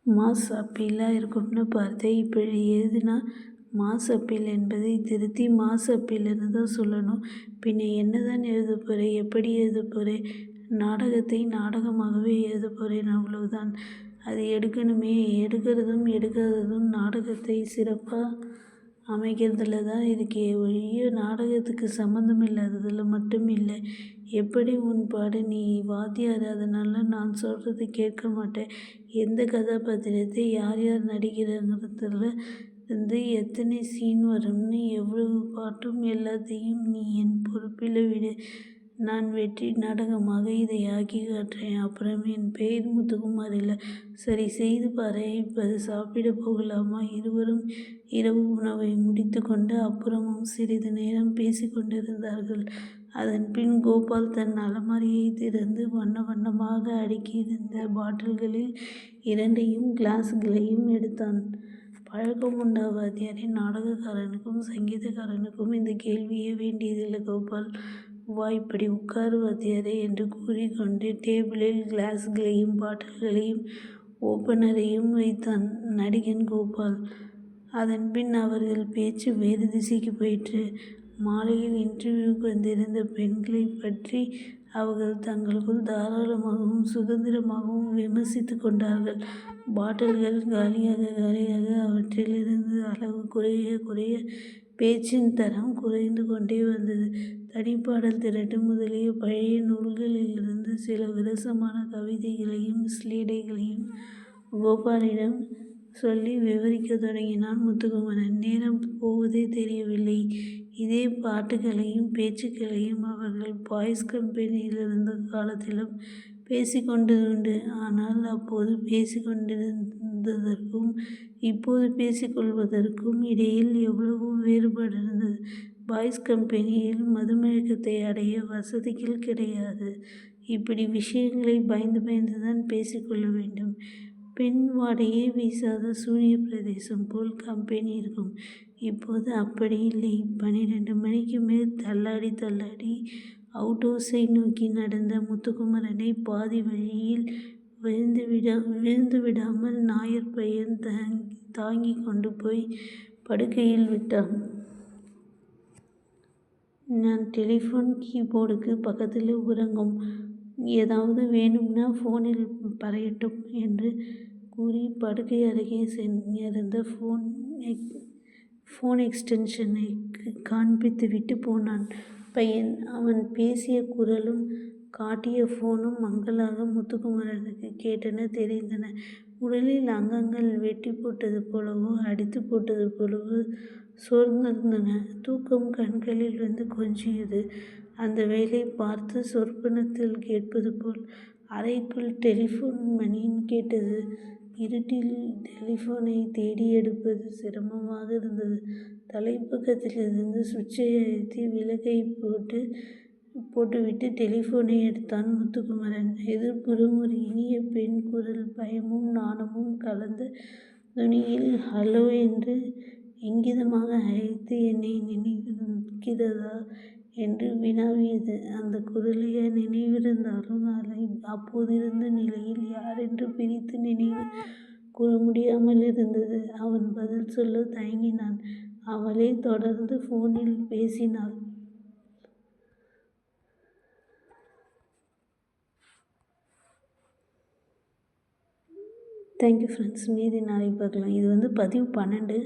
Mass அப்பீலாக இருக்கும்னு பார்த்தேன். இப்படி எழுதினா மாஸ் அப்பீல் என்பதை திருத்தி மாஸ் அப்பீல்னு தான் சொல்லணும். பின்ன என்ன தான் எழுத போகிறேன்? எப்படி எழுத போகிறேன்? நாடகத்தை நாடகமாகவே எழுத போகிறேன், அவ்வளவுதான். அது எடுக்கணுமே. எடுக்கிறதும் எடுக்காததும் நாடகத்தை சிறப்பாக அமைக்கிறதுல தான் இருக்கே ஒழிய நாடகத்துக்கு சம்மந்தம் இல்லாததில் மட்டும் இல்லை. எப்படி உன் பாடு? நீ வாத்தியார், அதனால நான் சொல்கிறத கேட்க மாட்டேன். எந்த கதாபாத்திரத்தை யார் யார் நடிக்கிறாங்கிறதுல இருந்து எத்தனை சீன் வரும்னு எவ்வளவு பாட்டும் எல்லாத்தையும் நீ என் பொறுப்பில் விடு. நான் வெற்றி நாடகமாக இதை ஆக்கி காட்டுறேன். அப்புறம் என் பெயர் முத்துக்குமார் இல்லை. சரி, செய்து பாரு. இப்போது சாப்பிட போகலாமா? இருவரும் இரவு உணவை முடித்து கொண்டு அப்புறமும் சிறிது நேரம் பேசிக்கொண்டிருந்தார்கள். அதன் பின் கோபால் தன் அலமாரியை திறந்து வண்ண வண்ணமாக அடுக்கியிருந்த பாட்டில்களில் 2 கிளாஸ்களையும் எடுத்தான். பழக்கம் உண்டா வாத்தியாரே? நாடகக்காரனுக்கும் சங்கீதக்காரனுக்கும் இந்த கேள்வியே வேண்டியதில்லை கோபால். வா, இப்படி உட்காரு வாத்தியாரே என்று கூறிக்கொண்டு டேபிளில் கிளாஸ்களையும் பாட்டில்களையும் ஓப்பனரையும் வைத்தான் நடிகன் கோபால். அதன் பின் அவர்கள் பேச்சு வேறு திசைக்கு போயிற்று. மாலையில் இன்டர்வியூக்கு வந்திருந்த பெண்களை பற்றி அவர்கள் தங்களுக்குள் தாராளமாகவும் சுதந்திரமாகவும் விமர்சித்து கொண்டார்கள். பாட்டில்கள் காலியாக காலியாக அவற்றிலிருந்து அளவு குறைய குறைய பேச்சின் தரம் குறைந்து கொண்டே வந்தது. தனிப்பாடல் திரட்டு முதலிய பழைய நூல்களிலிருந்து சில விரசமான கவிதைகளையும் ஸ்லேடைகளையும் கோபாலிடம் சொல்லி விவரிக்கத் தொடங்கினான் முத்துக்குமரன். நேரம் போவதே தெரியவில்லை. இதே பாட்டுகளையும் பேச்சுக்களையும் அவர்கள் பாய்ஸ் கம்பெனியில் இருந்த காலத்திலும் பேசிக்கொண்டதுண்டு. ஆனால் அப்போது பேசிக்கொண்டிருந்ததற்கும் இப்போது பேசிக்கொள்வதற்கும் இடையில் எவ்வளவோ வேறுபாடு இருந்தது. பாய்ஸ் கம்பெனியில் மதுமயக்கத்தை அடைய வசதிகள் கிடையாது. இப்படி விஷயங்களை பயந்து பயந்துதான் பேசிக்கொள்ள வேண்டும். பெண் வாடையே வீசாத சூனிய பிரதேசம் போல் கம்பெனி இருக்கும். இப்போது அப்படி இல்லை. 12 மணிக்கு மேல் தள்ளாடி தள்ளாடி அவுட் ஹவுஸை நோக்கி நடந்த முத்துக்குமரனை பாதி வழியில் விழுந்து விடாமல் நாயர் பையன் தாங்கி கொண்டு போய் படுக்கையில் விட்டான். நான் டெலிஃபோன் கீபோர்டுக்கு பக்கத்தில் உறங்கும். ஏதாவது வேணும்னா ஃபோனில் பறையட்டும் என்று கூறி படுக்கை அருகே இருந்த ஃபோன் எக்ஸ்டென்ஷனை காண்பித்துவிட்டு போனான் பையன். அவன் பேசிய குரலும் காட்டிய ஃபோனும் மங்கலாக முத்துக்குமரனுக்கு கேட்டன, தெரிந்தன. உடலில் அங்கங்கள் வெட்டி போட்டது போலவோ அடித்து போட்டது போலவோ சோர்ந்திருந்தன. தூக்கம் கண்களில் வந்து கொஞ்சியது. அந்த வேளை பார்த்து சொற்பனத்தில் கேட்பது போல் அறைக்குள் டெலிஃபோன் மணி கேட்டது. இருட்டில் டெலிஃபோனை தேடி எடுப்பது சிரமமாக இருந்தது. தலைப்பக்கத்திலிருந்து சுவிட்சை அழுத்தி விளக்கை போட்டுவிட்டு டெலிஃபோனை எடுத்தான் முத்துக்குமரன். எதிர்ப்புறம் ஒரு இனிய பெண் குரல் பயமும் நாணமும் கலந்த துணியில் ஹலோ என்று இங்கிதமாக அழைத்து என்னை நினைவிருக்கிறதா என்று வினாவியது. அந்த குரலை நினைவிருந்தாலும் அப்போதிருந்த நிலையில் யாரென்று பிரித்து நினைவு கூற முடியாமல் இருந்தது. அவன் பதில் சொல்ல தயங்கினான். அவளே தொடர்ந்து ஃபோனில் பேசினாள். Thank you friends. மீதி நாளைக்கு பார்க்கலாம். இது பதிவு 12.